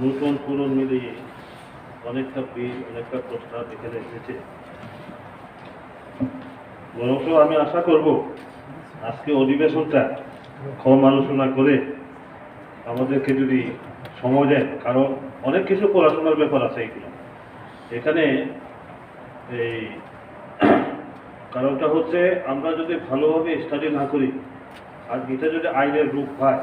নতুন পুরন মিলিয়ে অনেকটা বিল অনেকটা প্রস্তাব এখানে এসেছে। বরং আমি আশা করব আজকে অধিবেশনটা কম আলোচনা করে আমাদেরকে যদি সময় দেন, কারণ অনেক কিছু পড়াশোনার ব্যাপার আছে এগুলো এখানে। এই কারণটা হচ্ছে আমরা যদি ভালোভাবে স্টাডি না করি আর এটা যদি আইনের রূপ হয়,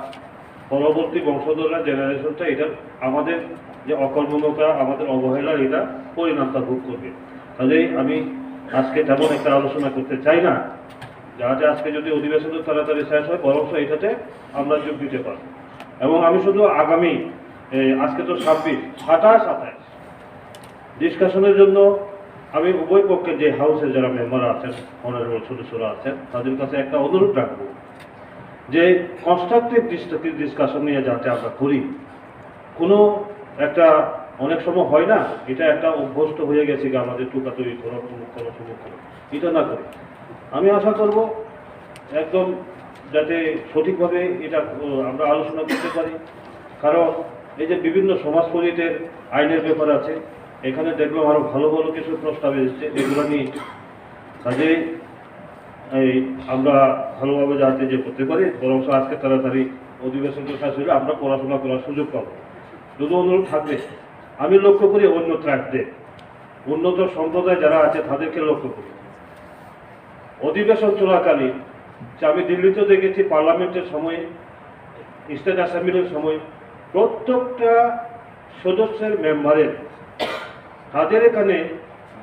পরবর্তী বংশধররা জেনারেশনটা এটা আমাদের যে অকর্মণতা আমাদের অবহেলার এটা পরিণামটা ভোগ করবে। কাজেই আমি আজকে তেমন একটা আলোচনা করতে চাই না, যাতে আজকে যদি অধিবেশন তাড়াতাড়ি শেষ হয় বরং এটাতে আমরা যোগ দিতে পারি। এবং আমি শুধু আগামী আজকে তো 26, 27, ডিসকাশনের জন্য আমি উভয় পক্ষের যে হাউসের যারা মেম্বার আছেন, অনারেবল সদস্যরা আছেন, তাদের কাছে একটা অনুরোধ রাখবো যে কনস্ট্রাকটিভ ডিসকাশন নিয়ে যাতে আমরা করি। কোনো একটা অনেক সময় হয় না, এটা একটা অভ্যস্ত হয়ে গেছে যে আমাদের টুকা তৈরি করো, অমুক করো, তমুক করো, এটা না করি। আমি আশা করব একদম যাতে সঠিকভাবে এটা আমরা আলোচনা করতে পারি। কারণ এই যে বিভিন্ন সমাজপরিতের আইনের ব্যাপার আছে, এখানে দেখলাম আরো ভালো ভালো কিছু প্রস্তাব এসেছে, এগুলো নিয়ে কাজেই এই আমরা ভালোভাবে যাতে যে করতে পারি, বরং আজকে তাড়াতাড়ি অধিবেশনটা শেষ হলে আমরা পড়াশোনা করার সুযোগ পাবো। যদি অনুরোধ থাকবে, আমি লক্ষ্য করি অন্য ট্রাকদের উন্নত সম্প্রদায় যারা আছে তাদেরকে লক্ষ্য করি। অধিবেশন চলাকালীন আমি দিল্লিতেও দেখেছি, পার্লামেন্টের সময়, স্টেট অ্যাসেম্বলির সময় প্রত্যেকটা সদস্যের মেম্বারের তাদের এখানে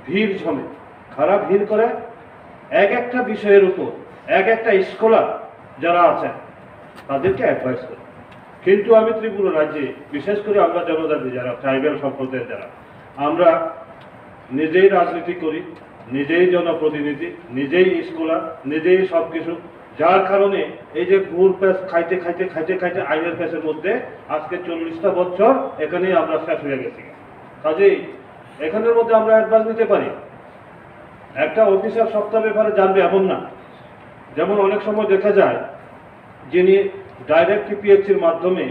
ভিড় জমে, খারাপ ভিড় করে এক একটা বিষয়ের উপর এক একটা স্কলার যারা আছেন তাদেরকে অ্যাডভাইস করে। কিন্তু আমি ত্রিপুরা রাজ্যে বিশেষ করে আমরা জনজাতি যারা ট্রাইবাল সম্প্রদায়ের যারা, আমরা নিজেই রাজনীতি করি, নিজেই জনপ্রতিনিধি, নিজেই স্কলার, নিজেই সব কিছু, যার কারণে এই যে ঘুর প্যাস খাইতে খাইতে খাইতে খাইতে আইনের প্যাসের মধ্যে আজকে 40টা বছর এখানেই আমরা শেষ হয়ে গেছি। কাজেই এখানের মধ্যে আমরা অ্যাডভাইস নিতে পারি। একটা অফিসার সপ্তাহ ব্যাপারে জানবে এমন না। যেমন অনেক সময় দেখা যায় যিনি ডাইরেক্ট পিএইচসির মাধ্যমে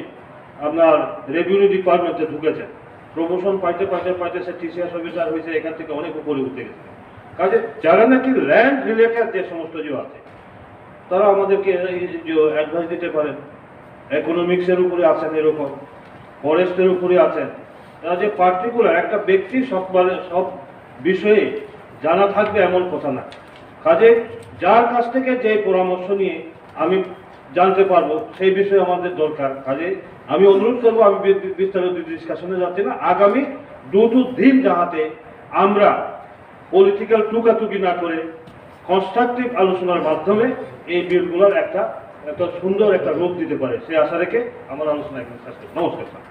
আপনার রেভিনিউ ডিপার্টমেন্টে ঢুকেছেন, প্রমোশন পাইতে পাইতে পাইতে সে টিসিএস অফিসার হয়েছে, এখান থেকে অনেক উপরে উঠতে গেছে। কাজে যারা নাকি ল্যান্ড রিলেটেড যে সমস্ত যে আছে তারা আমাদেরকে অ্যাডভাইস দিতে পারেন। ইকোনমিক্সের উপরে আছেন, এরকম ফরেস্টের উপরে আছেন। তারা যে পার্টিকুলার একটা ব্যক্তি সব বিষয়ে জানা থাকবে এমন কথা না। কাজে যার কাছ থেকে যে পরামর্শ নিয়ে আমি জানতে পারবো সেই বিষয়ে আমাদের দরকার। কাজে আমি অনুরোধ করবো, আমি বিস্তারিত ডিসকাশনে যাচ্ছি না, আগামী দিন যাহাতে আমরা পলিটিক্যাল টুকাটুকি না করে কনস্ট্রাকটিভ আলোচনার মাধ্যমে এই বিলগুলোর একটা সুন্দর একটা রূপ দিতে পারে, সে আশা রেখে আমার আলোচনা এখানে শেষ করি। নমস্কার স্যার।